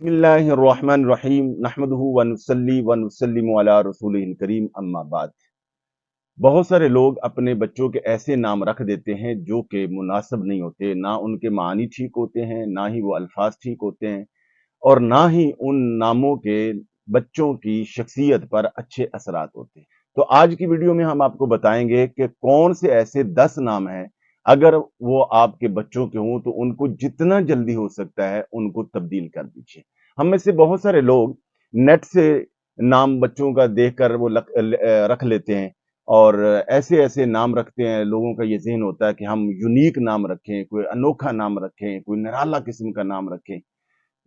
बिस्मिल्लाहिर्रहमानिर्रहीम नहमदुहु व नुसल्ली व नुसल्लिमु अला रसूलिहिल करीम अम्मा बाद। बहुत सारे लोग अपने बच्चों के ऐसे नाम रख देते हैं जो कि मुनासिब नहीं होते, ना उनके मानी ठीक होते हैं, ना ही वो अल्फाज ठीक होते हैं और ना ही उन नामों के बच्चों की शख्सियत पर अच्छे असरात होते हैं। तो आज की वीडियो में हम आपको बताएंगे कि कौन से ऐसे 10 नाम हैं, अगर वो आपके बच्चों के हों तो उनको जितना जल्दी हो सकता है उनको तब्दील कर दीजिए। हम में से बहुत सारे लोग नेट से नाम बच्चों का देखकर वो रख लेते हैं और ऐसे-ऐसे नाम रखते हैं, लोगों का ये ज़हन होता है कि हम यूनिक नाम रखें, कोई अनोखा नाम रखें, कोई निराला किस्म का नाम रखें।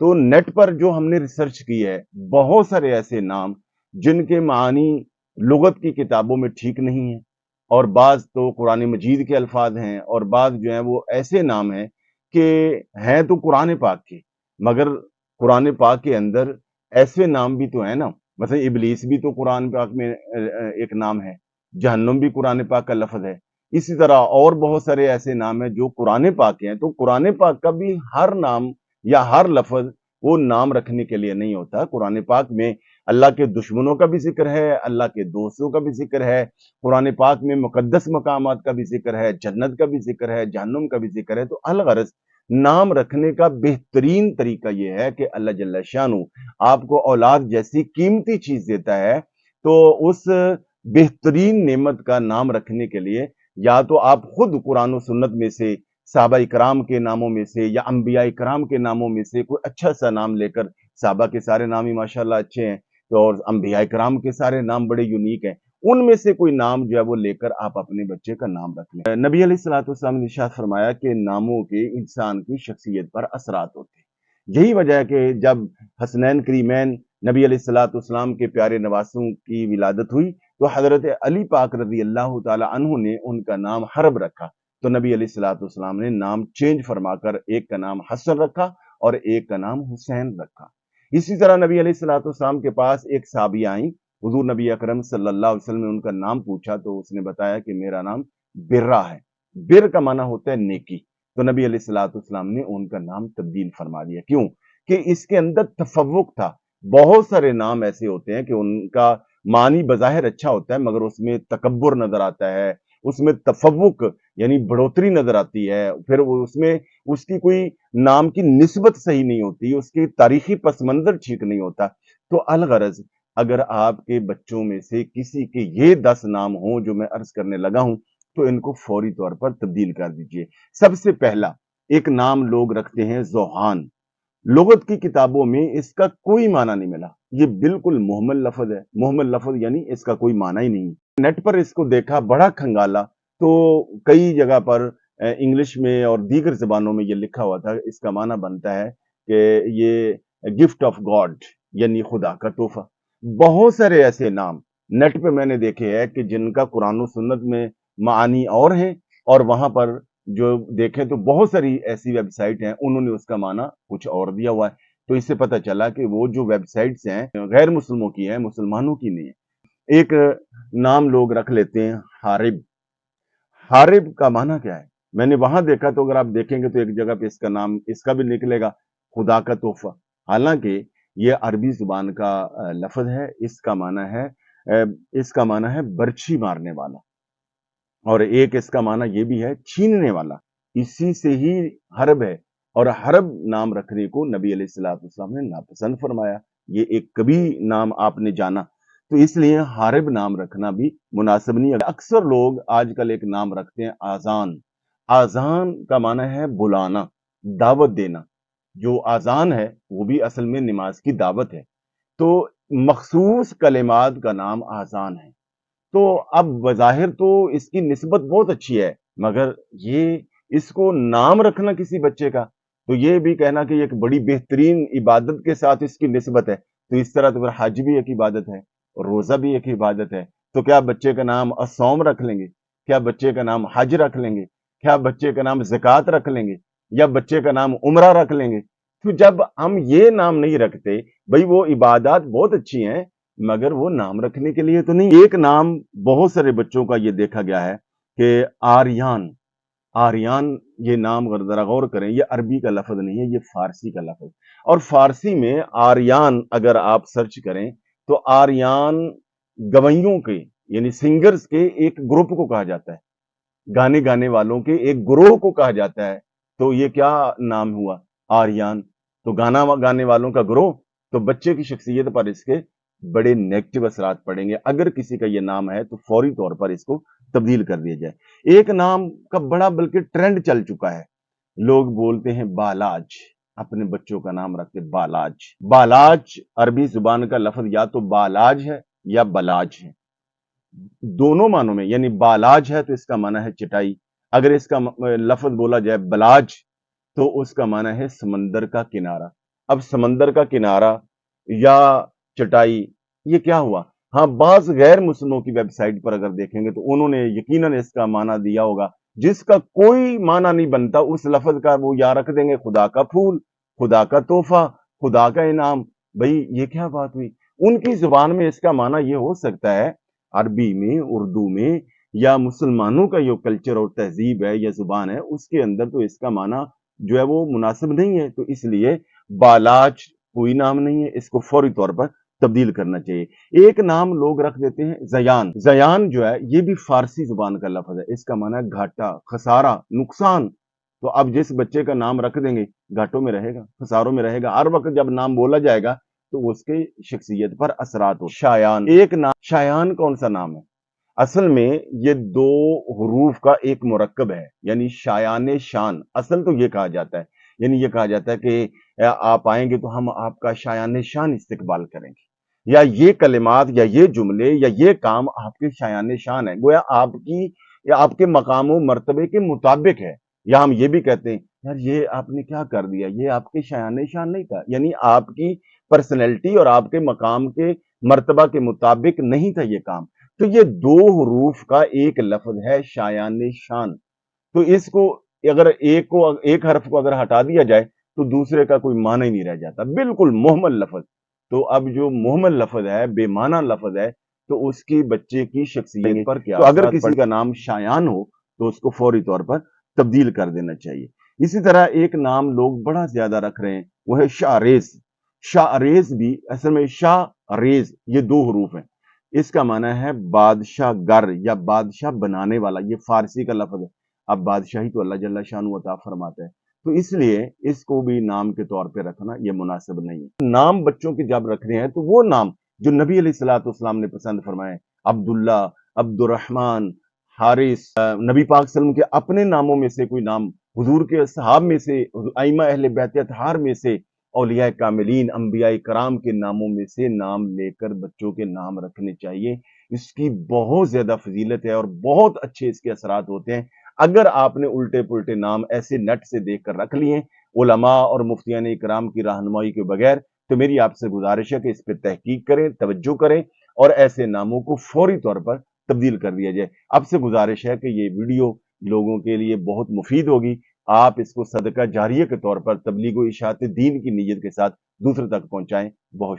तो नेट पर जो हमने रिसर्च की है, बहुत सारे ऐसे नाम जिनके मानी लुगत की किताबों में ठीक नहीं है और बाज़ तो कुरान मजीद के अल्फाज हैं और बाज़ जो हैं वो ऐसे नाम हैं कि हैं तो कुरान पाक के, मगर कुरान पाक के अंदर ऐसे नाम भी तो हैं ना, मतलब इब्लीस भी तो कुरान पाक में एक नाम है, जहन्नुम भी कुरान पाक का लफ्ज़ है। इसी तरह और बहुत सारे ऐसे नाम हैं जो कुरान पाक के हैं, तो कुरान पाक का भी हर नाम या हर लफ्ज वो नाम रखने के लिए नहीं होता। कुरान पाक में अल्लाह के दुश्मनों का भी जिक्र है, अल्लाह के दोस्तों का भी जिक्र है, कुरान पाक में मुकद्दस मकामात का भी जिक्र है, जन्नत का भी जिक्र है, जहन्नुम का भी जिक्र है। तो अलगरज नाम रखने का बेहतरीन तरीका यह है कि अल्लाह जल्ल शानु आपको औलाद जैसी कीमती चीज देता है, तो उस बेहतरीन नेमत का नाम रखने के लिए या तो आप खुद कुरान और सुन्नत में से साहबा इकराम के नामों में से या अंबिया इकराम के नामों में से कोई अच्छा सा नाम लेकर, साहबा के सारे नाम ही माशाल्लाह अच्छे हैं, तो और अंबिया इकराम के सारे नाम बड़े यूनिक हैं, उनमें से कोई नाम जो है वो लेकर आप अपने बच्चे का नाम रख लें। नबी अलैहिस्सलातु ने इरशाद फरमाया कि नामों के इंसान की शख्सियत पर असरात होते हैं। यही वजह है कि जब हसनैन करीमैन नबी अलैहिस्सलातु के प्यारे नवासों की विलादत हुई तो हजरत अली पाक रजी अल्लाह ताला अन्हु ने उनका नाम हरब रखा। तो नबी अलैहिस्सलाम ने नाम चेंज फरमाकर एक का नाम हसन रखा और एक का नाम हुसैन रखा। इसी तरह नबी अलैहिस्सलाम के पास एक साबिया आई, हुजूर नबी अकरम सल्लल्लाहु अलैहि वसल्लम ने उनका नाम पूछा तो उसने बताया कि मेरा नाम बिर्रा है। बिर का माना होता है नेकी। तो नबी अलैहिस्सलाम ने उनका नाम तब्दील फरमा दिया। क्यों? कि इसके अंदर तफव्वुक था। बहुत सारे नाम ऐसे होते हैं कि उनका मानी बज़ाहिर अच्छा होता है मगर उसमें तकब्बुर नजर आता है, उसमें तफव्वुक यानी बढ़ोतरी नजर आती है, फिर वो उसमें उसकी कोई नाम की निस्बत सही नहीं होती, उसकी तारीखी पस मंजर ठीक नहीं होता। तो अलगरज अगर आपके बच्चों में से किसी के ये 10 नाम हों जो मैं अर्ज करने लगा हूं, तो इनको फौरी तौर पर तब्दील कर दीजिए। सबसे पहला एक नाम लोग रखते हैं ज़ोहान। लुगत की किताबों में इसका कोई माना नहीं मिला, ये बिल्कुल मुहम्मल लफ्ज है। मुहम्मल लफ्ज यानी इसका कोई माना ही नहीं। नेट पर इसको देखा, बड़ा खंगाला, तो कई जगह पर इंग्लिश में और दीगर जबानों में ये लिखा हुआ था, इसका माना बनता है कि ये गिफ्ट ऑफ गॉड यानी खुदा का तोहफा। बहुत सारे ऐसे नाम नेट पे मैंने देखे हैं कि जिनका कुरान और सुन्नत में मानी और हैं और वहां पर जो देखें तो बहुत सारी ऐसी वेबसाइट हैं, उन्होंने उसका माना कुछ और दिया हुआ है। तो इससे पता चला कि वो जो वेबसाइट्स हैं गैर मुस्लिमों की हैं, मुसलमानों की नहीं है। एक नाम लोग रख लेते हैं हारिब। हारिब का माना क्या है? मैंने वहां देखा तो अगर आप देखेंगे तो एक जगह पे इसका नाम इसका भी निकलेगा खुदा का तोहफा। हालांकि ये अरबी जुबान का लफ्ज है। इसका माना है बर्छी मारने वाला और एक इसका माना ये भी है छीनने वाला। इसी से ही हरब है और हरब नाम रखने को नबी अलैहिस्सलाम ने नापसंद फरमाया। ये एक कभी नाम आपने जाना, तो इसलिए हारिब नाम रखना भी मुनासिब नहीं है। अक्सर लोग आजकल एक नाम रखते हैं आजान। आजान का माना है बुलाना, दावत देना। जो आजान है वो भी असल में नमाज की दावत है। तो मखसूस कलिमात का नाम आजान है। तो अब बज़ाहिर तो इसकी निस्बत बहुत अच्छी है, मगर ये इसको नाम रखना किसी बच्चे का, तो ये भी कहना कि एक बड़ी बेहतरीन इबादत के साथ इसकी निस्बत है। तो इस तरह तो फिर हज भी एक इबादत है, रोज़ा भी एक इबादत है। तो क्या बच्चे का नाम असौम रख लेंगे? क्या बच्चे का नाम हज रख लेंगे? क्या बच्चे का नाम ज़कात रख लेंगे? या बच्चे का नाम उम्रा रख लेंगे? तो जब हम ये नाम नहीं रखते, भई वो इबादत बहुत अच्छी हैं, मगर वो नाम रखने के लिए तो नहीं। एक नाम बहुत सारे बच्चों का ये देखा गया है कि आर्यान। आर्यान ये नाम अगर जरा गौर करें, ये अरबी का लफ्ज नहीं है, ये फारसी का लफ्ज। और फारसी में आर्यान अगर आप सर्च करें तो आर्यान गवैयों के यानी सिंगर्स के एक ग्रुप को कहा जाता है, गाने गाने वालों के एक ग्रोह को कहा जाता है। तो ये क्या नाम हुआ? आर्यान। तो गाना गाने वालों का ग्रोह। तो बच्चे की शख्सियत पर इसके बड़े नेगेटिव असरात पड़ेंगे। अगर किसी का ये नाम है तो फौरी तौर पर इसको तब्दील कर दिया जाए। एक नाम का बड़ा बल्कि ट्रेंड चल चुका है, लोग बोलते हैं बालाज, अपने बच्चों का नाम रखते बालाज। बालाज अरबी जुबान का लफ्ज या तो बालाज है या बलाज है, दोनों मानों में। यानी बालाज है तो इसका माना है चटाई, अगर इसका लफ्ज बोला जाए बलाज तो उसका माना है समंदर का किनारा। अब समंदर का किनारा या चटाई, ये क्या हुआ? हाँ, बाज गैर मुस्लिमों की वेबसाइट पर अगर देखेंगे तो उन्होंने यकीनन इसका माना दिया होगा, जिसका कोई माना नहीं बनता उस लफ्ज का वो या रख देंगे खुदा का फूल, खुदा का तोहफा, खुदा का इनाम। भाई ये क्या बात हुई? उनकी जुबान में इसका माना ये हो सकता है, अरबी में, उर्दू में, या मुसलमानों का जो कल्चर और तहजीब है या जुबान है उसके अंदर तो इसका माना जो है वो मुनासिब नहीं है। तो इसलिए बालाज कोई नाम नहीं है, इसको फौरी तौर पर तब्दील करना चाहिए। एक नाम लोग रख देते हैं जयान। जयान जो है ये भी फारसी जुबान का लफ्ज है, इसका माना है घाटा, खसारा, नुकसान। तो अब जिस बच्चे का नाम रख देंगे घाटों में रहेगा, खसारों में रहेगा, हर वक्त जब नाम बोला जाएगा तो उसके शख्सियत पर असरात हो। शायान, एक नाम शायान कौन सा नाम है? असल में ये दो हरूफ का एक मुरक्कब है, यानी शायान शान। असल तो ये कहा जाता है, यानी ये कहा जाता है कि आप आएंगे तो हम आपका शायान शान इस्तकबाल करेंगे, या ये कलिमात या ये जुमले या ये काम आपके शायान शान है, गोया आपकी या आपके मकाम मर्तबे के मुताबिक है। या हम ये भी कहते हैं यार ये आपने क्या कर दिया, ये आपके शायान शान नहीं था, यानी आपकी पर्सनैलिटी और आपके मकाम के मर्तबा के मुताबिक नहीं था ये काम। तो ये दो हरूफ का एक लफ्ज है शायान शान। तो इसको अगर एक हर्फ को अगर हटा दिया जाए तो दूसरे का कोई माना ही नहीं रह जाता, बिल्कुल मुहम्मल लफ्ज। तो अब जो मुहम्मल लफ्ज है, बेमाना लफ्ज है, तो उसकी बच्चे की शख्सियत पर क्या? तो अगर किसी का नाम शायान हो तो उसको फौरी तौर पर तब्दील कर देना चाहिए। इसी तरह एक नाम लोग बड़ा ज्यादा रख रहे हैं, वो है शाहरेज। शाहरेज भी असल में शाहरेज ये दो हरूफ हैं, इसका माना है बादशाह गर या बादशाह बनाने वाला, ये फारसी का लफ्ज है। अब बादशाही तो अल्लाह जल्ला शान अता फरमाता है, तो इसलिए इसको भी नाम के तौर पे रखना ये मुनासिब नहीं है। नाम बच्चों के जब रख रहे हैं तो वो नाम जो नबी अलैहिस्सलाम ने पसंद फरमाए, अब्दुल्ला, अब्दुर्रहमान, हारिस, नबी पाक सल्लम के अपने नामों में से कोई नाम, हुजूर के असहाब में से, आइमा अहले बैत अतहार में से, औलिया कामिलीन, अंबिया कराम के नामों में से नाम लेकर बच्चों के नाम रखने चाहिए। इसकी बहुत ज्यादा फजीलत है और बहुत अच्छे इसके असरात होते हैं। अगर आपने उल्टे पुल्टे नाम ऐसे नट से देख कर रख लिए उलमा और मुफ्तियान इकराम की रहनुमाई के बगैर, तो मेरी आपसे गुजारिश है कि इस पर तहकीक करें, तवज्जो करें और ऐसे नामों को फौरी तौर पर तब्दील कर दिया जाए। आपसे गुजारिश है कि ये वीडियो लोगों के लिए बहुत मुफीद होगी, आप इसको सदका जारिया के तौर पर तबलीग व इशाअत दीन की नीयत के साथ दूसरे तक पहुंचाएं। बहुत